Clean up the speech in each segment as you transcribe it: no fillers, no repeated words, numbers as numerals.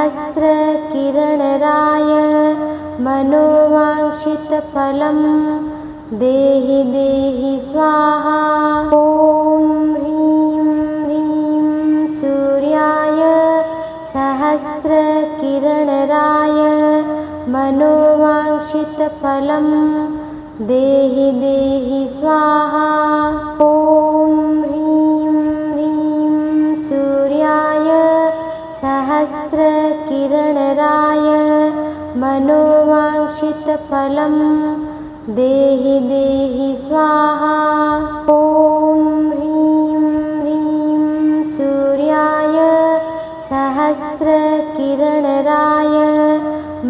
सहस्रकिरणराय मनोवाञ्छितफलं देहि देहि स्वाहा। ॐ ह्रीं ह्रीं सूर्याय सहस्रकिरणराय मनोवाञ्छितफलं देहि देहि स्वाहा। ॐ ह्रीं ह्रीं सूर्याय सहस्रकिरणराय मनोवाञ्छितफलं देहि देहि स्वाहा। ॐ ह्रीं ह्रीं सूर्याय सहस्रकिरणराय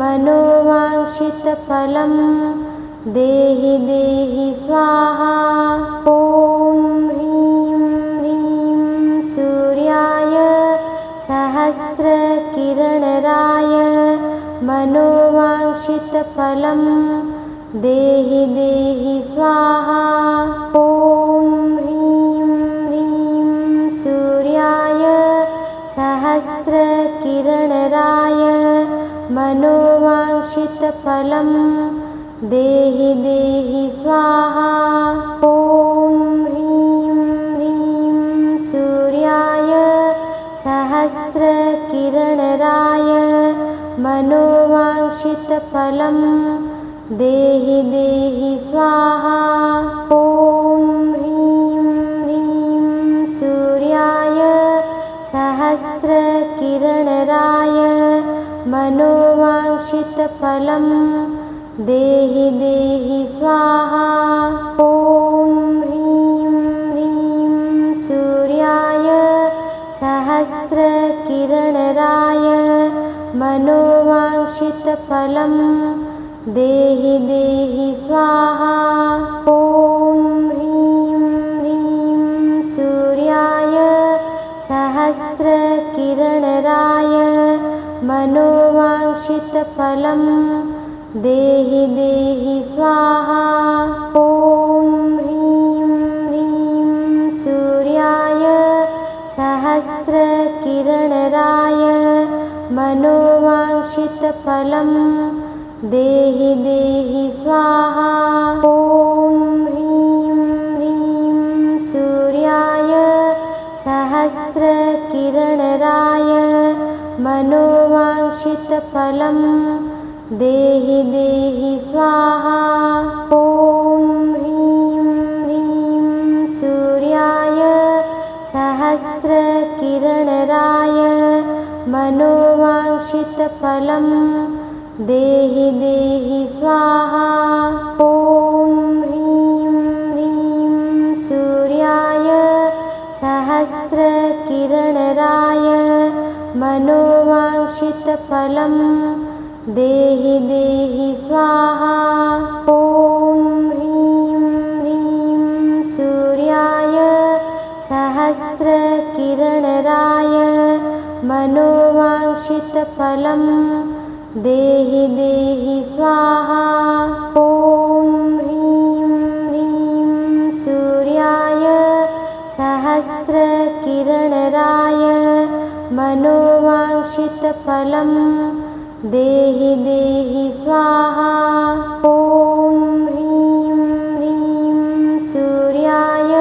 मनोवाञ्छितफलं देहि देहि स्वाहा। ॐ ह्रीं ह्रीं सूर्याय सहस्रकिरणराय मनोवाञ्छितफलं देहि देहि स्वाहा। ॐ ह्रीं ह्रीं सूर्याय सहस्रकिरणराय मनोवाञ्छितफलं देहि देहि स्वाहा। ॐ ह्रीं ह्रीं सूर्याय सहस्रकिरणराय मनोवाञ्छितफलं देहि देहि स्वाहा। ॐ ह्रीं ह्रीं सूर्याय सहस्रकिरणराय मनोवाञ्छितफलं देहि देहि स्वाहा। ॐ ह्रीं ह्रीं सूर्याय सहस्रकिरणराय मनोवाञ्छितफलं देहि देहि स्वाहा। ॐ ह्रीं ह्रीं सूर्याय सहस्रकिरणराय मनोवाञ्छितफलं देहि देहि स्वाहा। ॐ ह्रीं ह्रीं सूर्याय सहस्रकिरणराय मनोवाञ्छितफलं देहि देहि स्वाहा। ॐ ह्रीं ह्रीं सूर्याय सहस्रकिरणराय मनोवाञ्छितफलं देहि देहि स्वाहा। ॐ ह्रीं ह्रीं सूर्याय सहस्रकिरणराय मनोवाञ्छितफलं देहि देहि स्वाहा। ॐ ह्रीं ह्रीं सूर्याय सहस्रकिरणराय मनोवाञ्छितफलं देहि देहि स्वाहा। ॐ ह्रीं ह्रीं सूर्याय सहस्रकिरणराय मनोवाञ्छितफलं देहि देहि स्वाहा। ॐ ह्रीं ह्रीं सूर्याय सहस्रकिरणराय मनोवाञ्छितफलं देहि देहि स्वाहा। ॐ ह्रीं ह्रीं सूर्याय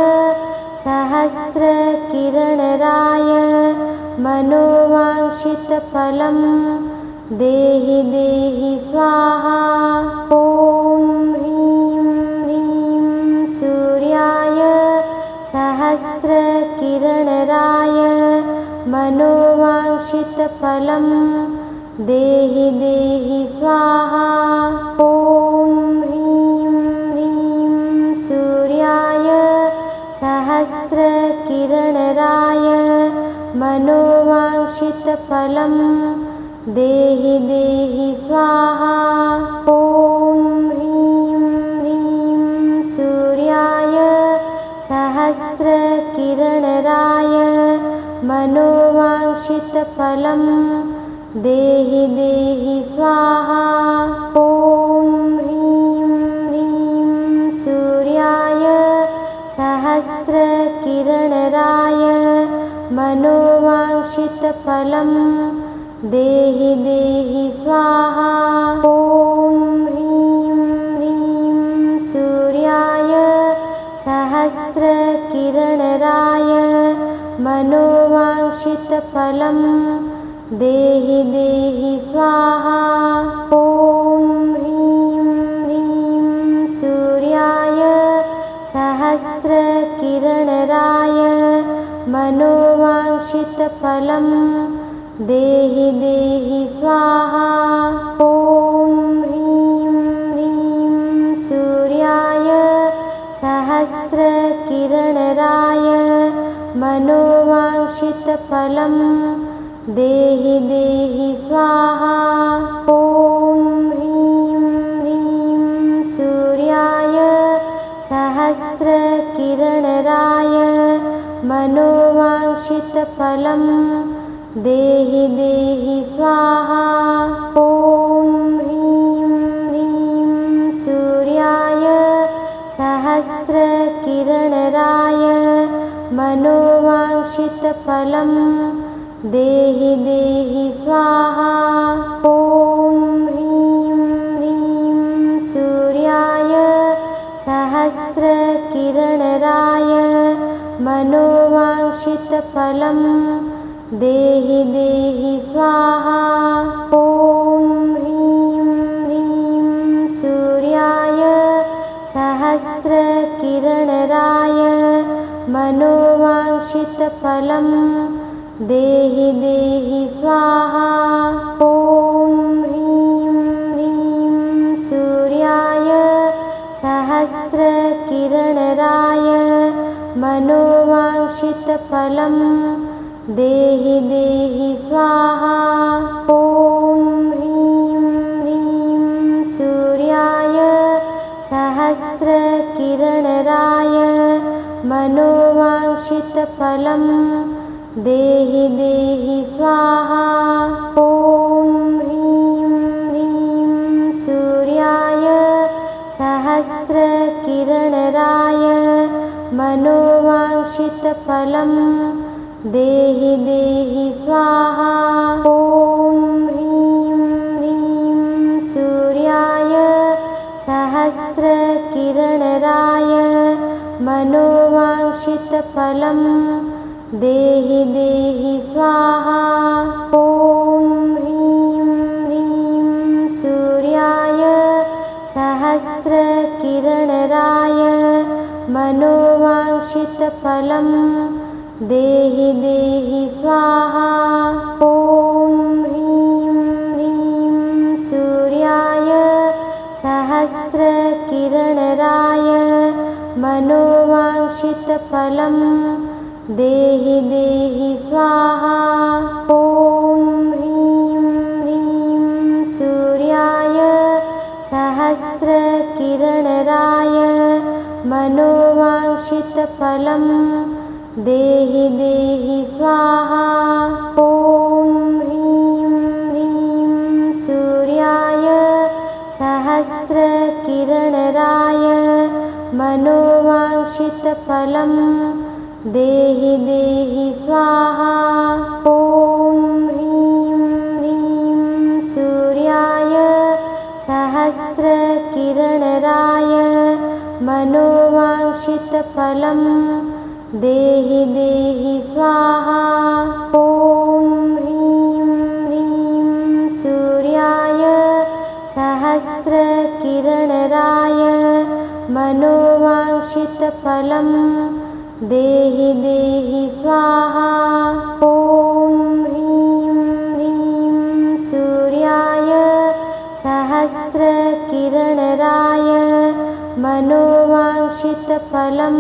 सहस्रकिरणराय मनोवाञ्छितफलं देहि देहि स्वाहा। ॐ ह्रीं ह्रीं सूर्याय सहस्रकिरणराय मनोवाञ्छितफलं देहि देहि स्वाहा। ॐ ह्रीं ह्रीं सूर्याय सहस्रकिरणराय मनोवाञ्छितफलं देहि देहि स्वाहा। ॐ ह्रीं ह्रीं सूर्याय सहस्रकिरणराय मनोवाञ्छितफलं देहि देहि स्वाहा। ॐ ह्रीं ह्रीं सूर्याय सहस्रकिरणराय मनोवाञ्छितफलं देहि देहि स्वाहा। ॐ ह्रीं ह्रीं सूर्याय सहस्रकिरणराय मनोवाञ्छितफलं देहि देहि स्वाहा। ॐ ह्रीं ह्रीं सूर्याय सहस्रकिरणराय मनोवाञ्छितफलं देहि देहि स्वाहा। ॐ ह्रीं ह्रीं सूर्याय सहस्रकिरणराय मनोवाञ्छितफलं देहि देहि स्वाहा। ॐ ह्रीं ह्रीं सूर्याय सहस्रकिरणराय मनोवाञ्छितफलं देहि देहि स्वाहा। ॐ ह्रीं ह्रीं सूर्याय सहस्रकिरणराय मनोवाञ्छितफलं देहि देहि स्वाहा। ॐ ह्रीं ह्रीं सूर्याय सहस्रकिरणराय मनोवाञ्छितफलं देहि देहि स्वाहा। ॐ ह्रीं ह्रीं सूर्याय सहस्रकिरणराय मनोवाञ्छितफलं देहि देहि स्वाहा। ॐ ह्रीं ह्रीं सूर्याय सहस्रकिरणराय मनोवाञ्छितफलं देहि देहि स्वाहा। ॐ ह्रीं ह्रीं सूर्याय सहस्रकिरणराय मनोवाञ्छितफलं देहि देहि स्वाहा। ॐ ह्रीं ह्रीं सूर्याय सहस्रकिरणराय मनोवाञ्छितफलं देहि देहि स्वाहा। ॐ ह्रीं ह्रीं सूर्याय सहस्रकिरणराय मनोवाञ्छितफलं देहि देहि स्वाहा। ॐ ह्रीं ह्रीं सूर्याय सहस्रकिरणराय मनोवाञ्छितफलं देहि देहि स्वाहा। ॐ ह्रीं ह्रीं सूर्याय सहस्रकिरणराय मनोवाञ्छितफलं देहि देहि स्वाहा। ॐ ह्रीं ह्रीं सूर्याय सहस्रकिरणराय मनोवाञ्छितफलं देहि देहि स्वाहा। ॐ ह्रीं ह्रीं सूर्याय सहस्रकिरणराय मनोवाञ्छितफलं देहि देहि स्वाहा। ॐ ह्रीं ह्रीं सूर्याय सहस्रकिरणराय मनोवाञ्छितफलं देहि देहि स्वाहा। ॐ ह्रीं ह्रीं सूर्याय सहस्रकिरणराय मनोवाञ्छितफलं देहि देहि स्वाहा। ॐ ह्रीं ह्रीं सूर्याय सहस्रकिरणराय मनोवाञ्छितफलं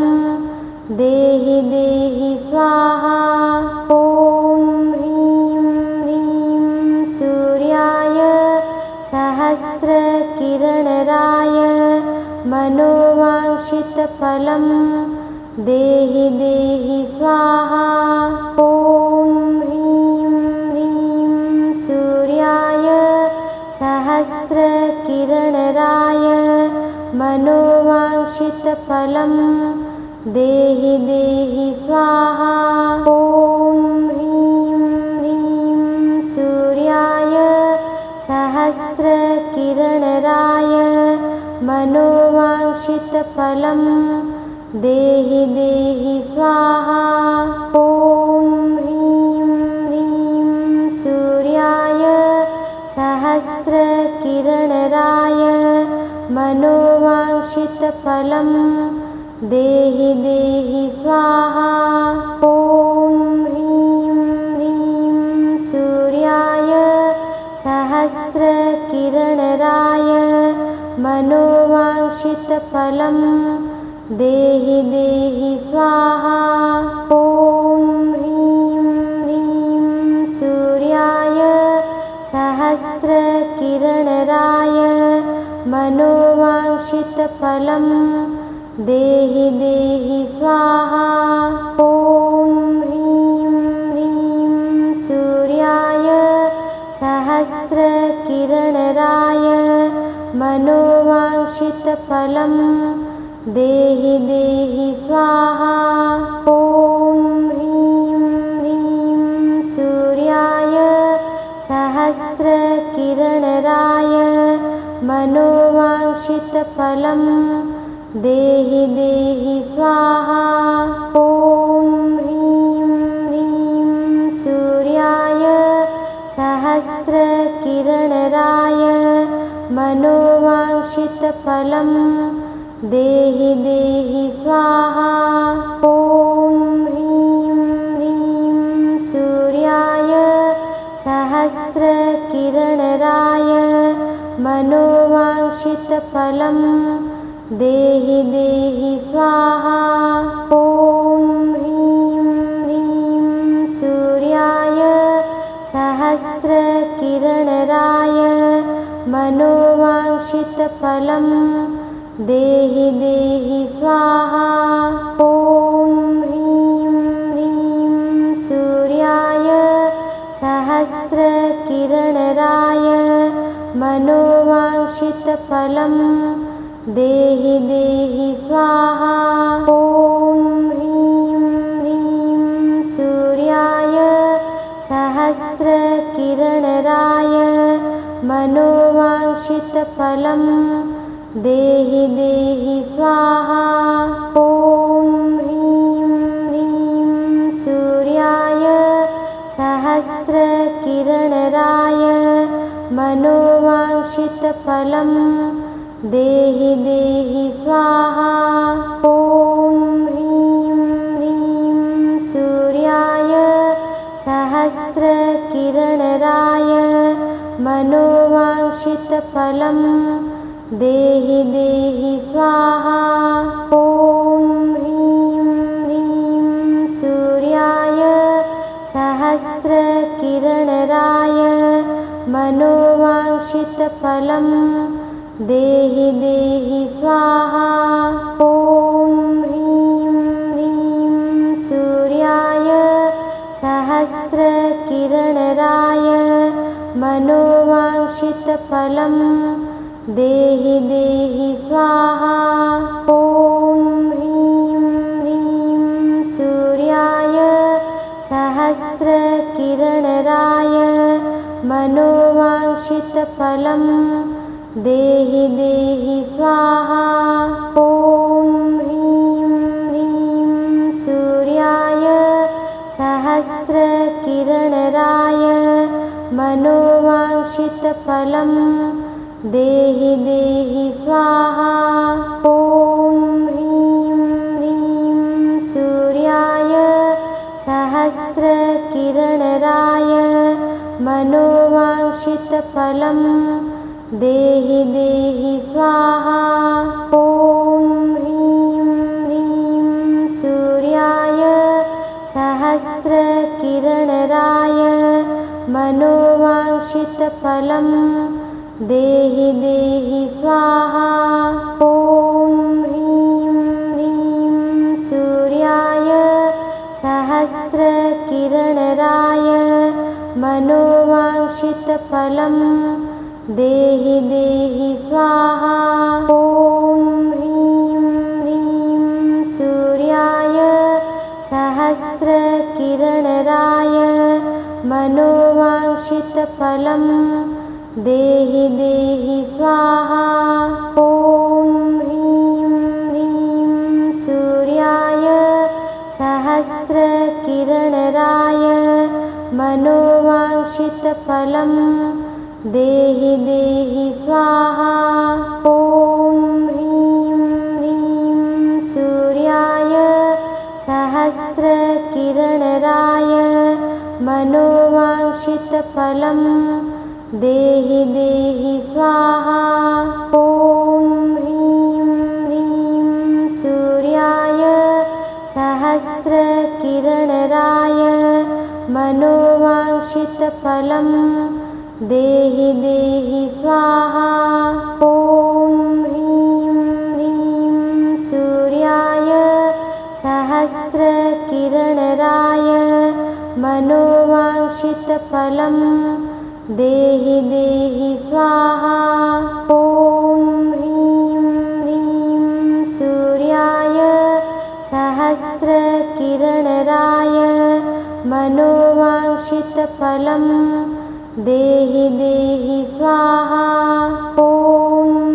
देहि देहि स्वाहा। ॐ ह्रीं ह्रीं सूर्याय सहस्रकिरणराय मनोवाञ्छितफलं देहि देहि स्वाहा। ॐ ह्रीं ह्रीं सूर्याय सहस्रकिरणराय मनोवाञ्छितफलं देहि देहि स्वाहा। ॐ ह्रीं ह्रीं सूर्याय वाञ्छितफलं देहि देहि स्वाहा। ॐ ह्रीं ह्रीं सूर्याय सहस्रकिरणराय मनोवाञ्छितफलं देहि देहि स्वाहा। ॐ ह्रीं ह्रीं सूर्याय सहस्रकिरणराय मनोवाञ्छितफलं देहि देहि स्वाहा। ॐ ह्रीं ह्रीं सूर्याय सहस्रकिरणराय मनोवाञ्छितफलं देहि देहि स्वाहा। ॐ ह्रीं ह्रीं सूर्याय सहस्रकिरणराय मनोवाञ्छितफलं देहि देहि स्वाहा। ॐ ह्रीं ह्रीं सूर्याय सहस्रकिरणराय मनोवाञ्छितफलं देहि देहि स्वाहा। ॐ ह्रीं ह्रीं सूर्याय सहस्रकिरणराय मनोवाञ्छितफलं देहि देहि स्वाहा। ॐ ह्रीं ह्रीं सूर्याय सहस्रकिरणराय मनोवाञ्छितफलं देहि देहि स्वाहा। ॐ ह्रीं ह्रीं सूर्याय सहस्रकिरणराय मनोवाञ्छितफलं देहि देहि स्वाहा। ॐ ह्रीं ह्रीं सूर्याय सहस्रकिरणराय मनोवाञ्छितफलं देहि देहि स्वाहा। ॐ ह्रीं ह्रीं सूर्याय सहस्रकिरणराय मनोवाञ्छितफलं देहि देहि स्वाहा। ॐ ह्रीं ह्रीं सूर्याय सहस्रकिरणराय मनोवाञ्छितफलं देहि देहि स्वाहा। ॐ ह्रीं ह्रीं सूर्याय सहस्रकिरणराय मनोवाञ्छितफलं देहि देहि स्वाहा। ॐ ह्रीं ह्रीं सूर्याय सहस्रकिरणराय मनोवाञ्छितफलं देहि देहि स्वाहा। ॐ ह्रीं ह्रीं सूर्याय सहस्रकिरणराय मनोवाञ्छितफलं देहि देहि स्वाहा। ॐ ह्रीं ह्रीं सूर्याय सहस्रकिरणराय मनोवाञ्छितफलं देहि देहि स्वाहा। ॐ ह्रीं ह्रीं सूर्याय सहस्रकिरणराय मनोवाञ्छितफलं देहि देहि स्वाहा। ॐ ह्रीं ह्रीं सूर्याय सहस्रकिरणराय मनोवाञ्छितफलं देहि देहि स्वाहा। ॐ ह्रीं ह्रीं सूर्याय सहस्रकिरणराय मनोवाञ्छितफलं देहि देहि स्वाहा। ॐ ह्रीं ह्रीं सूर्याय सहस्रकिरणराय मनोवाञ्छितफलं देहि देहि स्वाहा। ॐ ह्रीं ह्रीं सूर्याय सहस्रकिरणराय मनोवाञ्छितफलं देहि देहि स्वाहा। ॐ ह्रीं ह्रीं सहस्रकिरणराय मनोवाञ्छितफलं देहि देहि स्वाहा। ॐ ह्रीं ह्रीं सूर्याय सहस्रकिरणराय मनोवाञ्छितफलं देहि देहि स्वाहा। ॐ ह्रीं ह्रीं सूर्याय सहस्रकिरणराय मनोवाञ्छितफलं देहि देहि स्वाहा। ॐ ह्रीं ह्रीं सूर्याय सहस्रकिरणराय मनोवाञ्छितफलं देहि देहि स्वाहा। ॐ ह्रीं ह्रीं सूर्याय सहस्रकिरणराय मनोवाञ्छितफलं देहि देहि स्वाहा। ॐ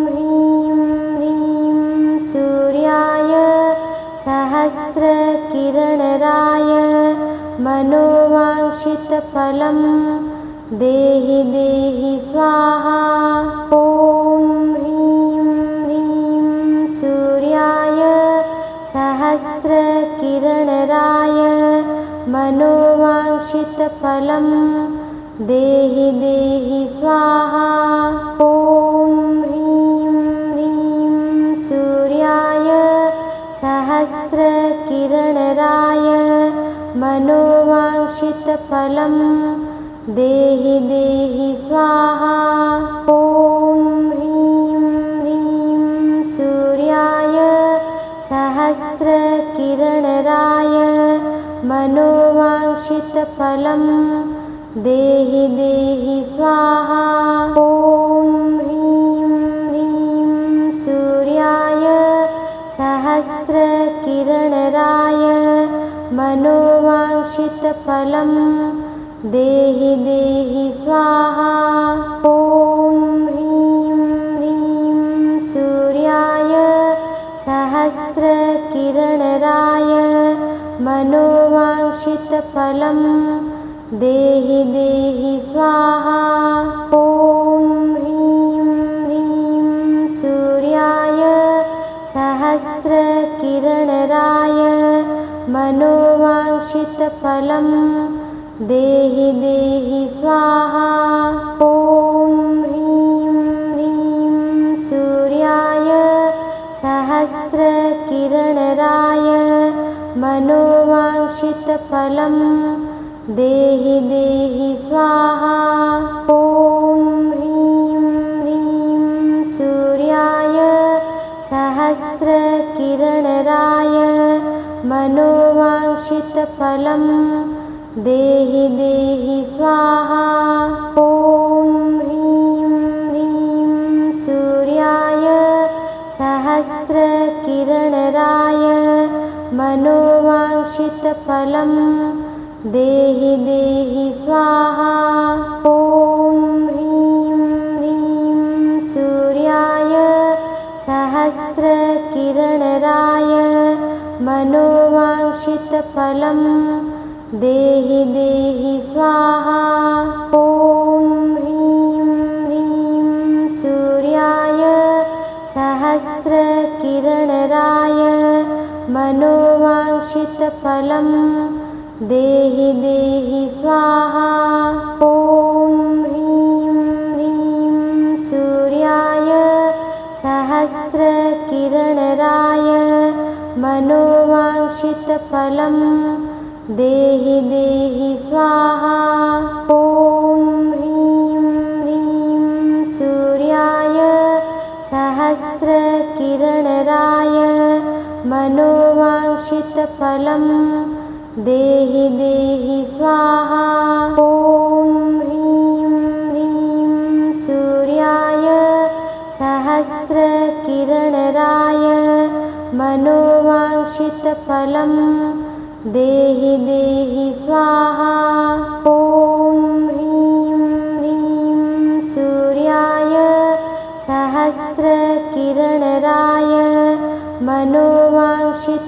ह्रीं ह्रीं सूर्याय सहस्रकिरणराय मनोवाञ्छितफलं देहि देहि स्वाहा। ॐ ह्रीं ह्रीं सूर्याय सहस्रकिरणराय मनोवाञ्छितफलं देहि देहि स्वाहा। ॐ ह्रीं ह्रीं सूर्याय सहस्रकिरणराय मनोवाञ्छितफलं देहि देहि स्वाहा। ॐ ह्रीं ह्रीं सूर्याय सहस्रकिरणराय मनोवाञ्छितफलं देहि देहि स्वाहा। ॐ ह्रीं ह्रीं सूर्याय सहस्रकिरणराय मनोवाञ्छितफलं देहि देहि स्वाहा। ॐ ह्रीं ह्रीं सूर्याय सहस्रकिरणराय मनोवाञ्छितफलं देहि देहि स्वाहा। ॐ ह्रीं ह्रीं सूर्याय सहस्रकिरणराय मनोवाञ्छितफलं देहि देहि स्वाहा। ॐ ह्रीं ह्रीं सूर्याय सहस्रकिरणराय मनोवाञ्छितफलं देहि देहि स्वाहा। ॐ ह्रीं ह्रीं सूर्याय सहस्रकिरणराय मनोवाञ्छितफलं देहि देहि स्वाहा। ॐ ह्रीं ह्रीं सूर्याय सहस्रकिरणराय मनोवाञ्छितफलं देहि देहि स्वाहा। ॐ ह्रीं ह्रीं सूर्याय सहस्रकिरणराय मनोवाञ्छितफलं देहि देहि स्वाहा। ॐ ह्रीं ह्रीं सूर्याय सहस्रकिरणराय मनोवाञ्छितफलं देहि देहि स्वाहा। ॐ ह्रीं ह्रीं सूर्याय सहस्रकिरणराय मनोवाञ्छितफलं देहि देहि स्वाहा। ॐ ह्रीं ह्रीं सूर्याय सहस्रकिरणराय मनोवाञ्छितफलं देहि देहि स्वाहा। ॐ ह्रीं ह्रीं सूर्याय सहस्रकिरणराय मनोवाञ्छितफलं देहि देहि स्वाहा। ॐ ह्रीं ह्रीं सूर्याय सहस्रकिरणराय मनोवाञ्छितफलं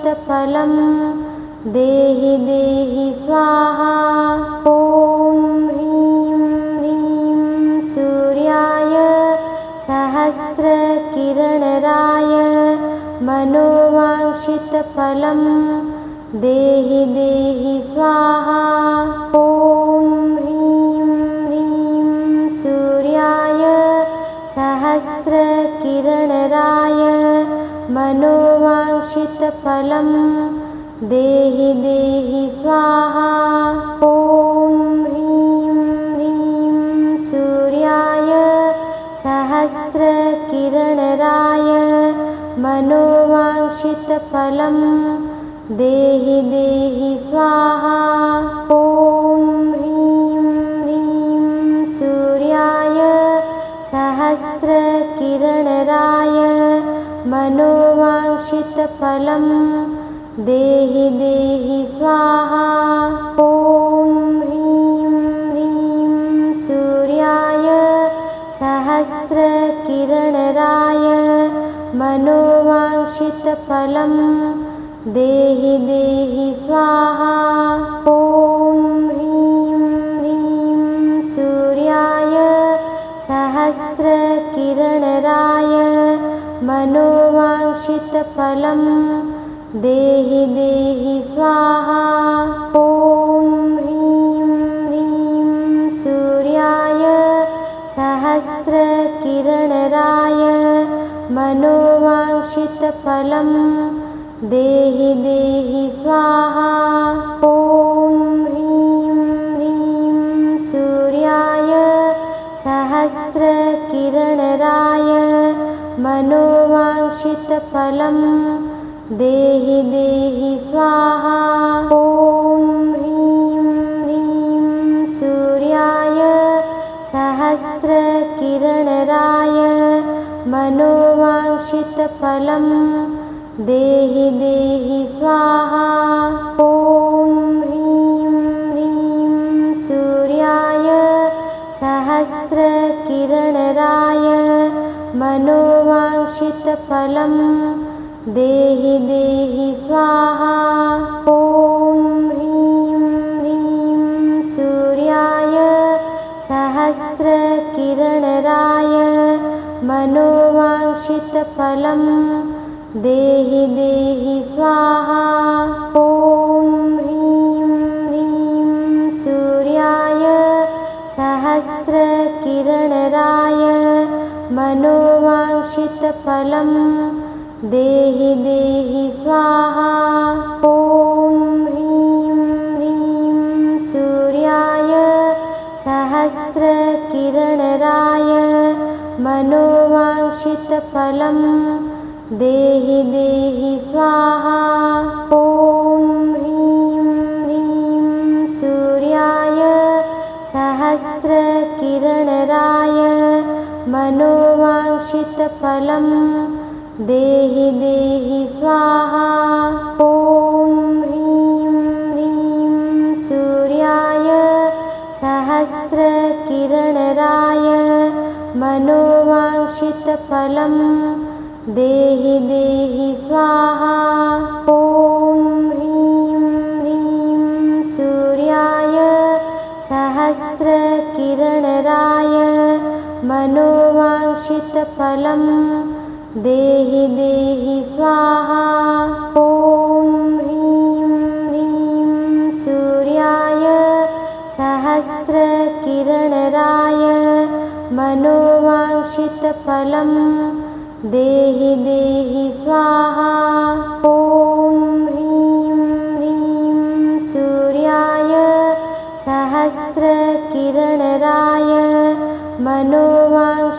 देहि देहि स्वाहा। ॐ ह्रीं ह्रीं सूर्याय सहस्रकिरणराय मनोवाञ्छितफलं देहि देहि स्वाहा। ॐ ह्रीं ह्रीं सूर्याय सहस्रकिरणराय मनोवाञ्छितफलं देहि देहि स्वाहा। ॐ ह्रीं ह्रीं सूर्याय सहस्रकिरणराय मनोवाञ्छितफलं देहि देहि स्वाहा। ॐ ह्रीं ह्रीं सूर्याय सहस्रकिरणराय मनोवाञ्छितफलं देहि देहि स्वाहा। ॐ ह्रीं ह्रीं सूर्याय सहस्रकिरणराय मनोवाञ्छितफलं देहि देहि स्वाहा। ॐ ह्रीं ह्रीं सूर्याय सहस्रकिरणराय मनोवाञ्छितफलं देहि देहि स्वाहा। ॐ ह्रीं ह्रीं सूर्याय सहस्रकिरणराय मनोवाञ्छितफलं देहि देहि स्वाहा। ॐ ह्रीं ह्रीं सूर्याय सहस्रकिरणराय मनोवाञ्छितफलं देहि देहि स्वाहा। ॐ ह्रीं ह्रीं सूर्याय सहस्रकिरणराय मनोवाञ्छितफलं देहि देहि स्वाहा। ॐ ह्रीं ह्रीं सूर्याय सहस्रकिरणराय मनोवाञ्छितफलं देहि देहि स्वाहा। ॐ ह्रीं ह्रीं सूर्याय सहस्रकिरणराय मनोवाञ्छितफलं देहि देहि स्वाहा। ॐ ह्रीं ह्रीं सूर्याय सहस्रकिरणराय मनोवाञ्छितफलं देहि देहि स्वाहा। ॐ ह्रीं ह्रीं सूर्याय सहस्रकिरणराय मनोवाञ्छितफलं देहि देहि स्वाहा। ॐ ह्रीं ह्रीं सूर्याय सहस्रकिरणराय मनोवाञ्छितफलं देहि देहि स्वाहा। ॐ ह्रीं ह्रीं सूर्याय सहस्रकिरणराय मनोवाञ्छितफलं देहि देहि स्वाहा। ॐ ह्रीं ह्रीं सूर्याय सहस्रकिरणराय मनोवाञ्छितफलं देहि देहि स्वाहा। ॐ ह्रीं ह्रीं सूर्याय सहस्रकिरणराय मनोवाञ्छितफलं देहि देहि स्वाहा। ॐ ह्रीं ह्रीं सूर्याय सहस्रकिरणराय मनोवाञ्छितफलं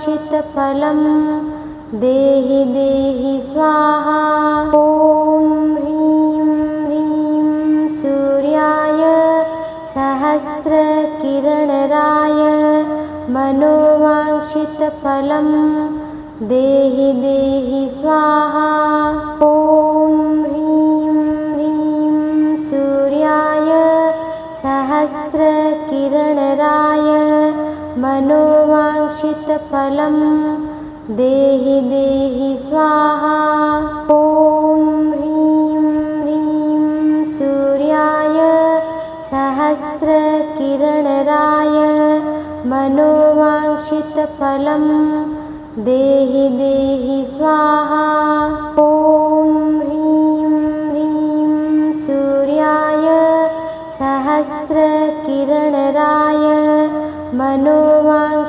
देहि देहि स्वाहा। ॐ ह्रीं ह्रीं सूर्याय सहस्रकिरणराय मनोवाञ्छितफलं देहि देहि स्वाहा। ॐ ह्रीं ह्रीं सूर्याय सहस्रकिरणराय मनोवाञ्छितफलं देहि देहि स्वाहा। ॐ ह्रीं ह्रीं सूर्याय सूर्याय सहस्रकिरणराय मनोवाञ्छितफलं देहि देहि स्वाहा। ॐ ह्रीं ह्रीं सूर्याय सहस्रकिरणराय मनोवाञ्छितफलं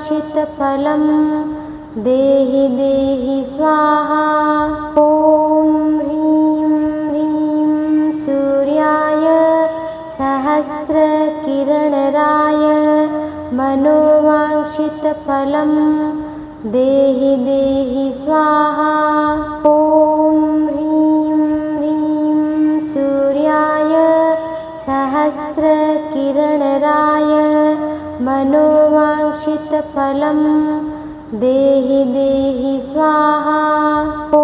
देहि देहि स्वाहा। ॐ ह्रीं ह्रीं सूर्याय सहस्रकिरणराय मनोवाञ्छितफलं देहि देहि स्वाहा। ॐ ह्रीं ह्रीं सूर्याय सहस्रकिरणराय मनोवाञ्छितफलं देहि देहि स्वाहा। ॐ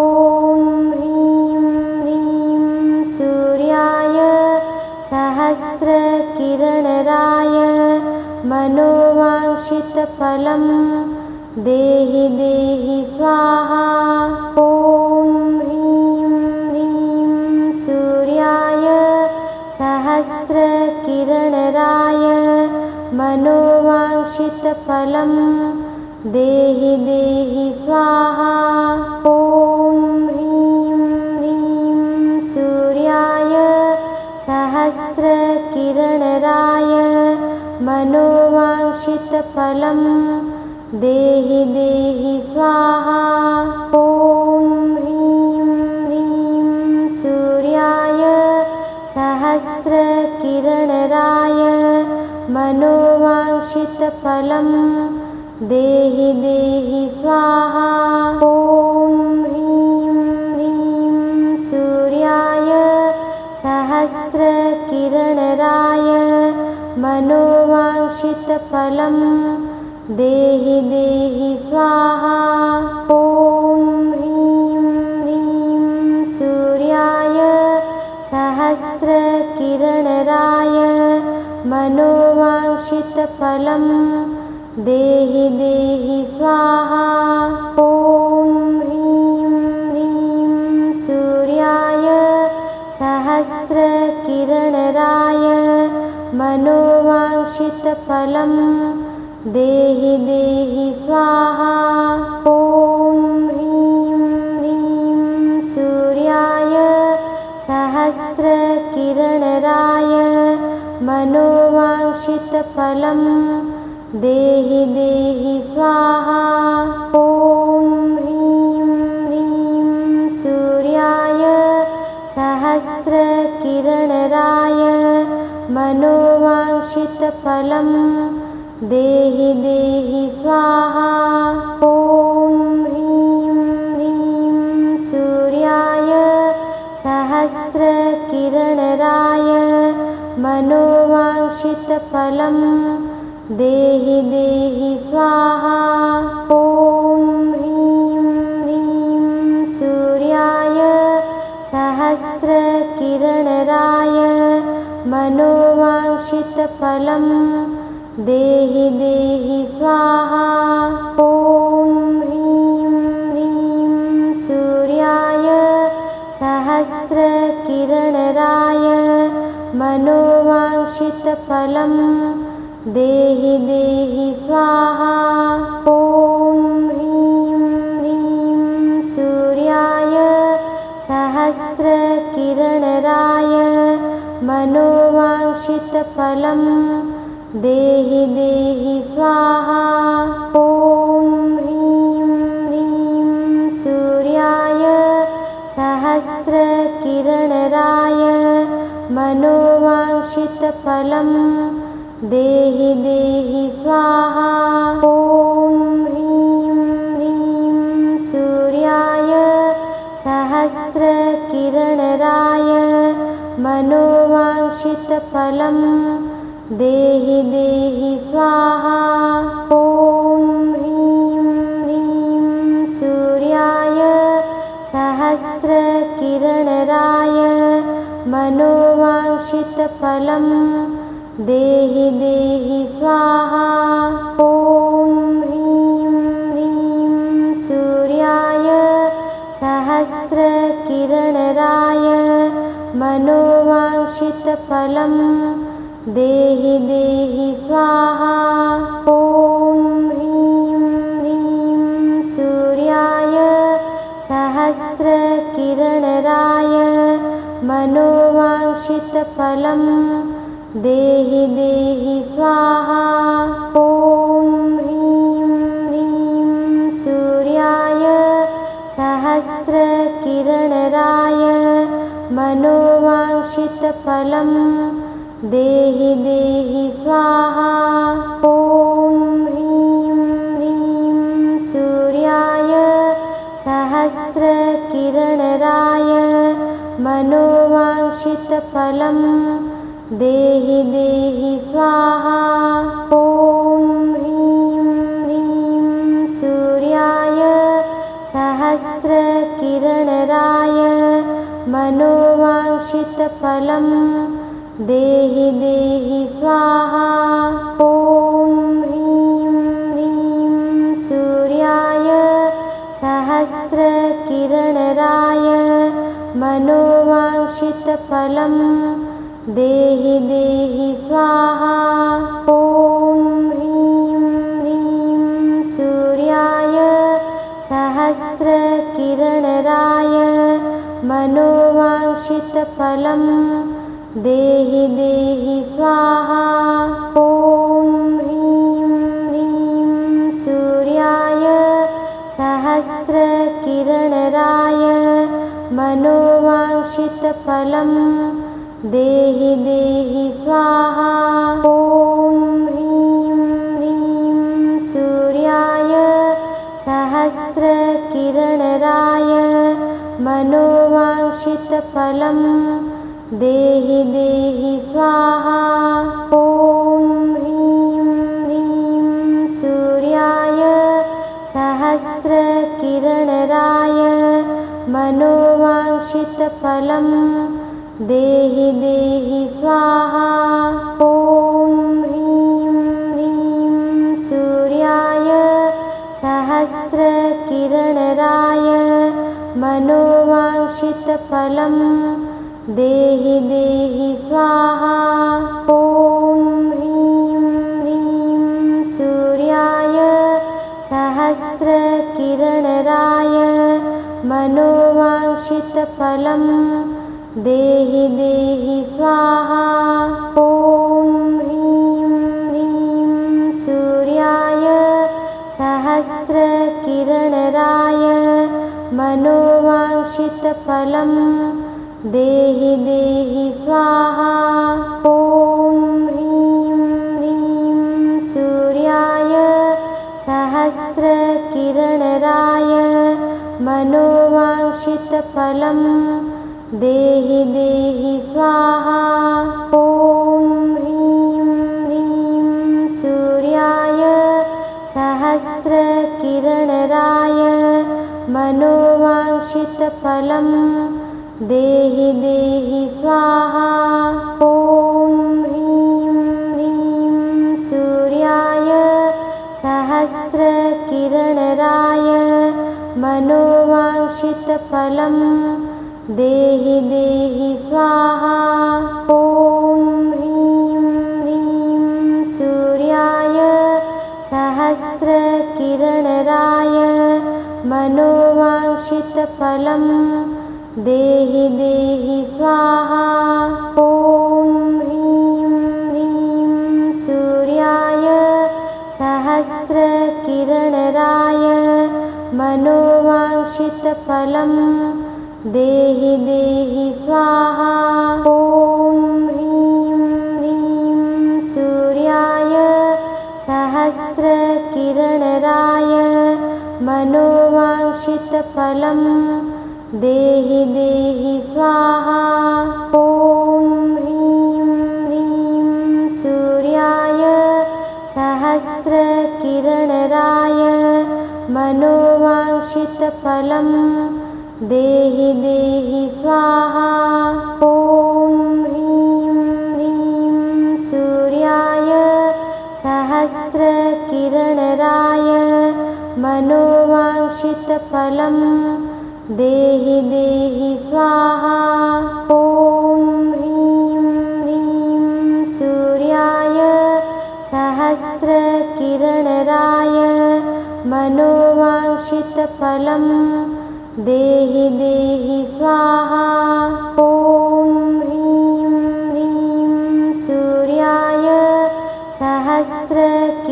ह्रीं ह्रीं सूर्याय सहस्रकिरणराय मनोवाञ्छितफलं देहि देहि स्वाहा। ॐ ह्रीं ह्रीं सूर्याय सहस्रकिरणराय मनोवाञ्छितफलं देहि देहि स्वाहा। ॐ ह्रीं ह्रीं सूर्याय सहस्रकिरणराय मनोवाञ्छितफलं देहि देहि स्वाहा। ॐ ह्रीं ह्रीं सूर्याय सहस्रकिरणराय मनोवाञ्छितफलं देहि देहि स्वाहा। ॐ ह्रीं ह्रीं सूर्याय सहस्रकिरणराय मनोवाञ्छितफलं देहि देहि स्वाहा। ॐ ह्रीं ह्रीं सूर्याय सहस्रकिरणराय मनोवाञ्छितफलं देहि देहि स्वाहा। ॐ ह्रीं ह्रीं सूर्याय सहस्रकिरणराय मनोवाञ्छितफलं देहि देहि स्वाहा। ॐ ह्रीं ह्रीं सूर्याय सहस्रकिरणराय मनोवाञ्छितफलं देहि देहि स्वाहा। ॐ ह्रीं ह्रीं सूर्याय सहस्रकिरणराय मनोवाञ्छितफलं देहि देहि स्वाहा। ॐ ह्रीं ह्रीं सूर्याय सहस्रकिरणराय मनोवाञ्छितफलं देहि देहि स्वाहा। ॐ ह्रीं ह्रीं सूर्याय सहस्रकिरणराय मनोवाञ्छितफलं देहि देहि स्वाहा। ॐ ह्रीं ह्रीं सूर्याय सहस्रकिरणराय मनोवाञ्छितफलं देहि देहि स्वाहा। ॐ ह्रीं ह्रीं सूर्याय सहस्रकिरणराय मनोवाञ्छितफलं देहि देहि स्वाहा। ॐ ह्रीं ह्रीं सूर्याय सहस्रकिरणराय मनोवाञ्छितफलं देहि देहि स्वाहा। ॐ ह्रीं ह्रीं सूर्याय सहस्रकिरणराय मनोवाञ्छितफलं देहि देहि स्वाहा। ॐ ह्रीं ह्रीं सूर्याय सहस्रकिरणराय मनोवाञ्छितफलं देहि देहि स्वाहा। ॐ ह्रीं ह्रीं सूर्याय सहस्रकिरणराय मनोवाञ्छितफलं मनोवाञ्छितफलं देहि देहि स्वाहा। ॐ ह्रीं ह्रीं सूर्याय सहस्रकिरणराय मनोवाञ्छितफलं देहि देहि स्वाहा। ॐ ह्रीं ह्रीं सूर्याय सहस्रकिरणराय मनोवाञ्छितफलं देहि देहि स्वाहा। ॐ ह्रीं ह्रीं सूर्याय सहस्रकिरणराय मनोवाञ्छितफलं देहि देहि स्वाहा। ॐ ह्रीं ह्रीं सूर्याय सहस्रकिरणराय मनोवाञ्छितफलं देहि देहि स्वाहा। ॐ ह्रीं ह्रीं सूर्याय सहस्रकिरणराय मनोवाञ्छितफलं देहि देहि स्वाहा। ॐ ह्रीं ह्रीं सूर्याय सहस्रकिरणराय मनोवाञ्छितफलं देहि देहि स्वाहा। ॐ ह्रीं ह्रीं सूर्याय सहस्रकिरणराय मनोवाञ्छितफलं देहि देहि स्वाहा। ॐ ह्रीं ह्रीं सूर्याय सहस्रकिरणराय मनोवाञ्छितफलं देहि देहि स्वाहा। ॐ ह्रीं ह्रीं सूर्याय सहस्रकिरणराय मनोवाञ्छितफलं देहि देहि स्वाहा। ॐ ह्रीं ह्रीं सूर्याय सहस्रकिरणराय मनोवाञ्छितफलं देहि देहि स्वाहा। ॐ ह्रीं ह्रीं सूर्याय सहस्रकिरणराय मनोवाञ्छितफलं देहि देहि स्वाहा। ॐ ह्रीं ह्रीं सूर्याय सहस्रकिरणराय मनोवाञ्छितफलं देहि देहि स्वाहा। ॐ ह्रीं ह्रीं सूर्याय सहस्रकिरणराय मनोवाञ्छितफलं देहि देहि स्वाहा। ॐ ह्रीं ह्रीं सूर्याय सहस्रकिरणराय मनोवाञ्छितफलं देहि देहि स्वाहा। ॐ ह्रीं ह्रीं सूर्याय सहस्रकिरणराय मनोवाञ्छितफलं देहि देहि स्वाहा। ॐ ह्रीं ह्रीं सूर्याय सहस्रकिरणराय मनोवाञ्छितफलं देहि देहि स्वाहा। ॐ ह्रीं ह्रीं सूर्याय सहस्रकिरणराय मनोवाञ्छितफलं देहि देहि स्वाहा। ॐ ह्रीं ह्रीं सूर्याय सहस्रकिरणराय मनोवाञ्छितफलं देहि देहि स्वाहा। ॐ ह्रीं ह्रीं सूर्याय सहस्रकिरणराय मनोवाञ्छितफलं देहि देहि स्वाहा। ॐ ह्रीं ह्रीं सूर्याय सहस्रकिरणराय मनोवाञ्छितफलं देहि देहि स्वाहा। ॐ ह्रीं सूर्याय सहस्रकिरणराय मनोवाञ्छितफलं देहि देहि स्वाहा। ॐ ह्रीं ह्रीं सूर्याय सहस्रकिरणराय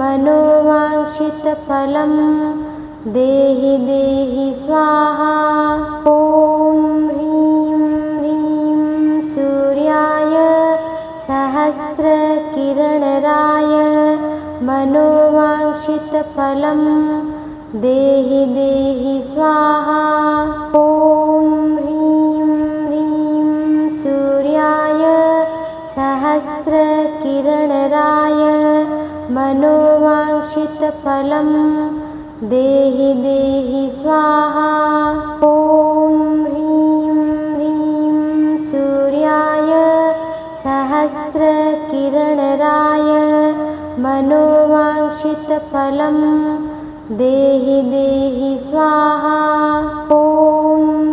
मनोवाञ्छितफलं देहि देहि स्वाहा। ॐ ह्रीं ह्रीं सूर्याय सहस्रकिरणराय मनोवाञ्छितफलं देहि देहि स्वाहा। ॐ ह्रीं ह्रीं सूर्याय सहस्रकिरणराय मनोवाञ्छितफलं देहि देहि स्वाहा। ॐ ह्रीं ह्रीं सूर्याय सहस्रकिरणराय मनोवाञ्छितफलं देहि देहि स्वाहा। ॐ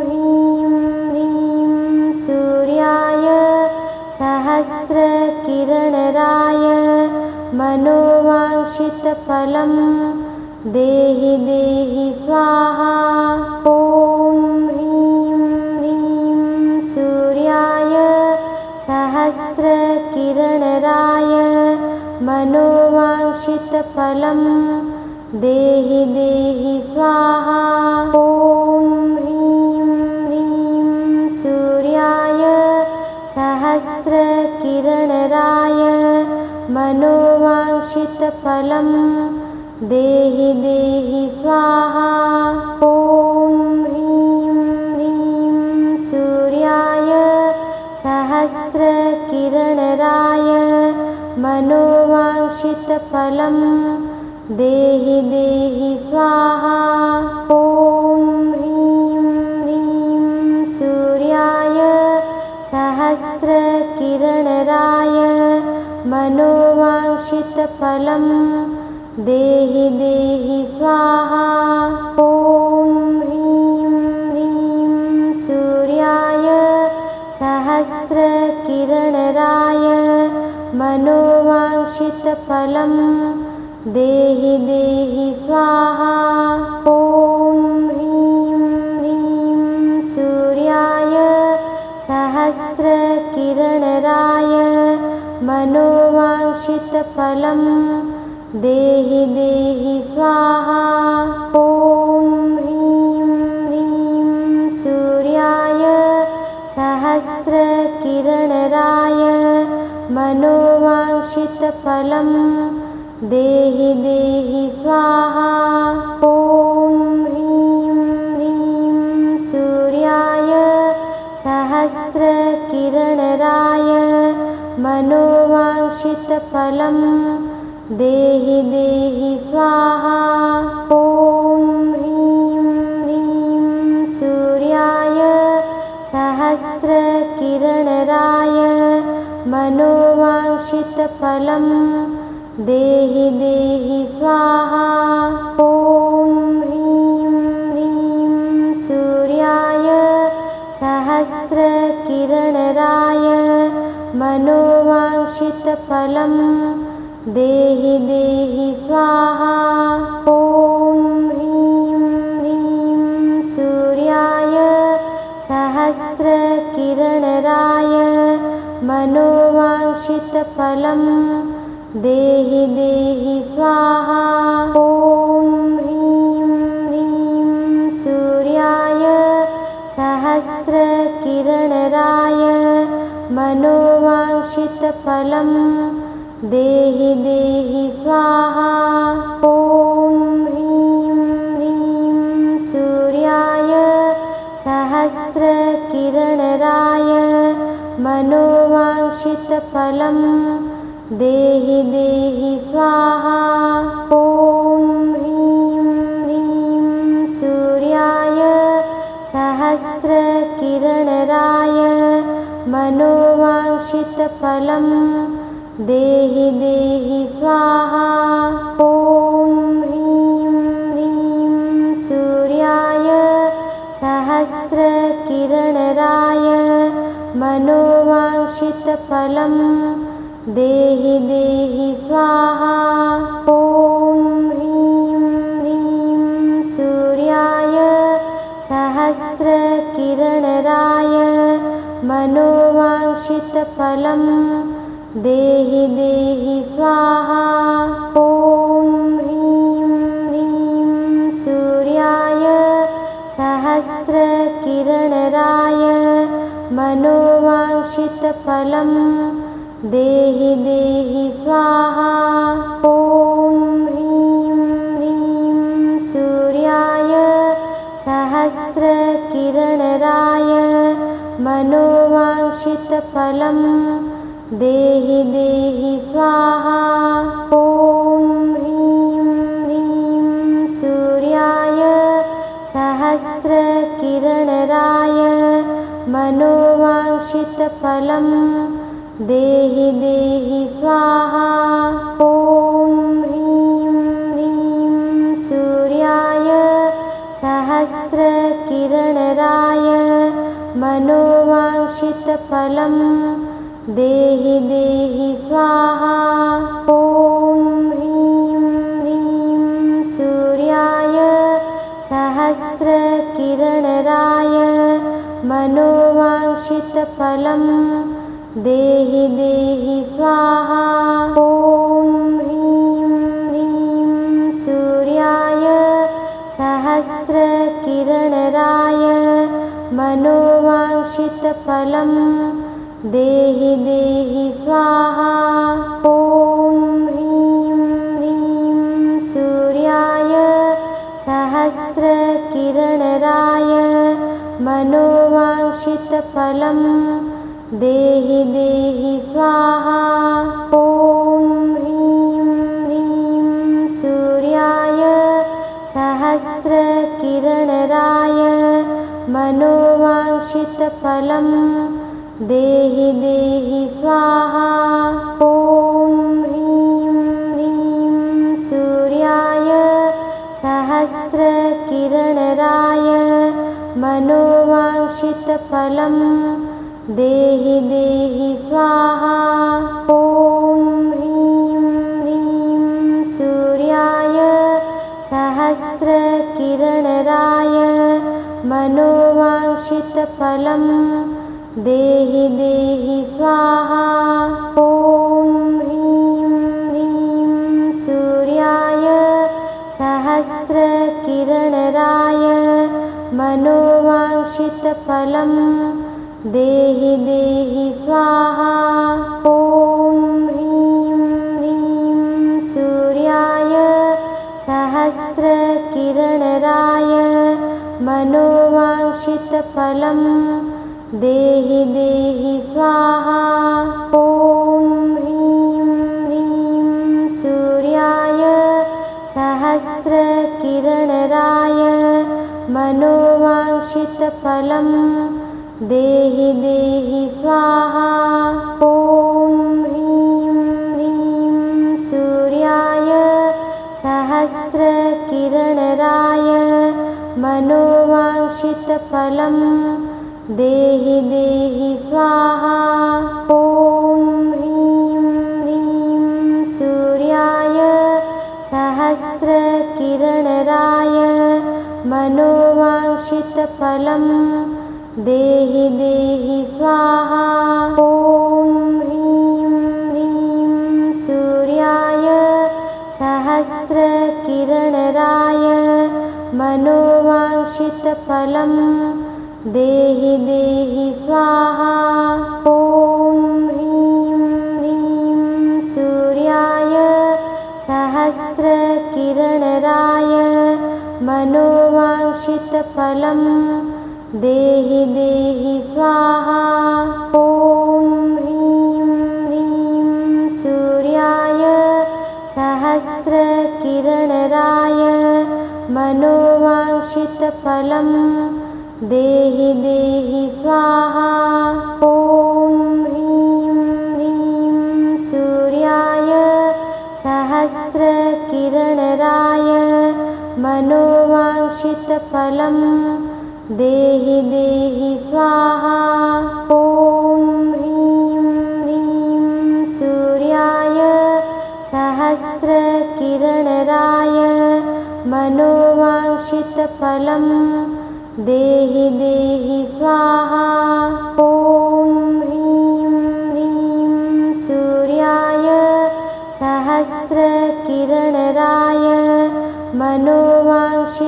ह्रीं ह्रीं सूर्याय सहस्रकिरणराय मनोवाञ्छितफलं देहि देहि स्वाहा। ॐ ह्रीं ह्रीं सूर्याय सहस्रकिरणराय मनोवाञ्छितफलं देहि देहि स्वाहा। ॐ ह्रीं ह्रीं सूर्याय सहस्रकिरणराय मनोवाञ्छितफलं देहि देहि स्वाहा। ॐ ह्रीं ह्रीं सूर्याय सहस्रकिरणराय मनोवाञ्छितफलं देहि देहि स्वाहा। ॐ ह्रीं ह्रीं सूर्याय सहस्रकिरणराय मनोवाञ्छितफलं देहि देहि स्वाहा। ॐ ह्रीं ह्रीं सूर्याय सहस्रकिरणराय मनोवाञ्छितफलं देहि देहि स्वाहा। ॐ ह्रीं ह्रीं सूर्याय सहस्रकिरणराय मनोवाञ्छितफलं देहि देहि स्वाहा। ॐ ह्रीं ह्रीं सूर्याय सहस्रकिरणराय मनोवाञ्छितफलं देहि देहि स्वाहा। ॐ ह्रीं ह्रीं सूर्याय सहस्रकिरणराय मनोवाञ्छितफलं देहि देहि स्वाहा। ॐ ह्रीं ह्रीं सूर्याय सहस्रकिरणराय मनोवाञ्छितफलं देहि देहि स्वाहा। ॐ ह्रीं ह्रीं सूर्याय सहस्रकिरणराय मनोवाञ्छितफलं देहि देहि स्वाहा। ॐ ह्रीं ह्रीं सूर्याय सहस्रकिरणराय मनोवाञ्छितफलं देहि देहि स्वाहा। ॐ ह्रीं ह्रीं सूर्याय सहस्रकिरणराय मनोवाञ्छितफलं देहि देहि स्वाहा। ॐ ह्रीं ह्रीं सूर्याय सहस्रकिरणराय मनोवाञ्छितफलं देहि देहि स्वाहा। ॐ ह्रीं ह्रीं सूर्याय सहस्रकिरणराय मनोवाञ्छितफलं देहि देहि स्वाहा। ॐ ह्रीं ह्रीं सूर्याय सहस्रकिरणराय मनोवाञ्छितफलं मनोवाञ्छितफलं देहि देहि स्वाहा। ॐ ह्रीं ह्रीं सूर्याय सहस्रकिरणराय मनोवाञ्छितफलं देहि देहि स्वाहा। ॐ ह्रीं ह्रीं सूर्याय सहस्रकिरणराय मनोवाञ्छितफलं देहि देहि स्वाहा। ॐ ह्रीं ह्रीं सूर्याय सहस्रकिरणराय मनोवाञ्छितफलं देहि देहि स्वाहा। ॐ ह्रीं ह्रीं सूर्याय सहस्रकिरणराय मनोवाञ्छितफलं देहि देहि स्वाहा। ॐ ह्रीं ह्रीं सूर्याय सहस्रकिरणराय मनोवाञ्छितफलं देहि देहि स्वाहा। ॐ ह्रीं ह्रीं सूर्याय सहस्रकिरणराय मनोवाञ्छितफलं देहि देहि स्वाहा। ॐ ह्रीं ह्रीं सूर्याय सहस्रकिरणराय मनोवाञ्छितफलं देहि देहि स्वाहा। ॐ ह्रीं ह्रीं सूर्याय सहस्रकिरणराय मनोवाञ्छितफलं देहि देहि स्वाहा। ॐ ह्रीं ह्रीं सूर्याय सहस्रकिरणराय मनोवाञ्छितफलं देहि देहि स्वाहा। ॐ ह्रीं ह्रीं सूर्याय सहस्रकिरणराय मनोवाञ्छितफलं देहि देहि स्वाहा। ॐ ह्रीं ह्रीं सूर्याय सहस्रकिरणराय मनोवाञ्छितफलं देहि देहि स्वाहा। ॐ ह्रीं ह्रीं सूर्याय सहस्रकिरणराय मनोवाञ्छितफलं देहि देहि स्वाहा। ॐ ह्रीं ह्रीं सूर्याय सहस्रकिरणराय मनोवाञ्छितफलं देहि देहि स्वाहा। ॐ ह्रीं ह्रीं सूर्याय सहस्रकिरणराय मनोवाञ्छितफलं देहि देहि स्वाहा। ॐ ह्रीं ह्रीं सूर्याय सहस्रकिरणराय मनोवाञ्छितफलं देहि देहि स्वाहा। ॐ ह्रीं ह्रीं सूर्याय सहस्रकिरणराय मनोवाञ्छितफलं देहि देहि स्वाहा। ॐ ह्रीं ह्रीं सूर्याय सहस्रकिरणराय मनोवाञ्छितफलं देहि देहि स्वाहा। ॐ ह्रीं ह्रीं सूर्याय सहस्रकिरणराय मनोवाञ्छितफलं देहि देहि स्वाहा। ॐ ह्रीं ह्रीं सूर्याय सहस्रकिरणराय मनोवाञ्छितफलं देहि देहि स्वाहा। ॐ ह्रीं ह्रीं सूर्याय सहस्रकिरणराय मनोवाञ्छितफलं देहि देहि स्वाहा। ॐ ह्रीं सहस्रकिरणराय मनोवाञ्छितफलं देहि देहि स्वाहा। ॐ ह्रीं ह्रीं सूर्याय सहस्रकिरणराय मनोवाञ्छितफलं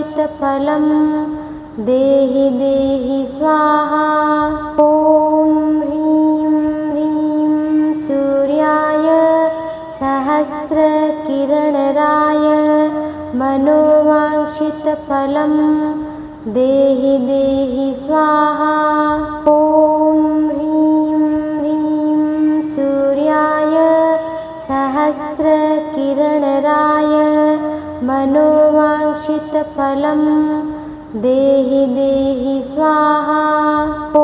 देहि देहि स्वाहा। ॐ ह्रीं ह्रीं सूर्याय सहस्रकिरणराय मनोवाञ्छितफलं देहि देहि स्वाहा। ॐ ह्रीं ह्रीं सूर्याय सहस्रकिरणराय मनोवाञ्छितफलं देहि देहि स्वाहा। ॐ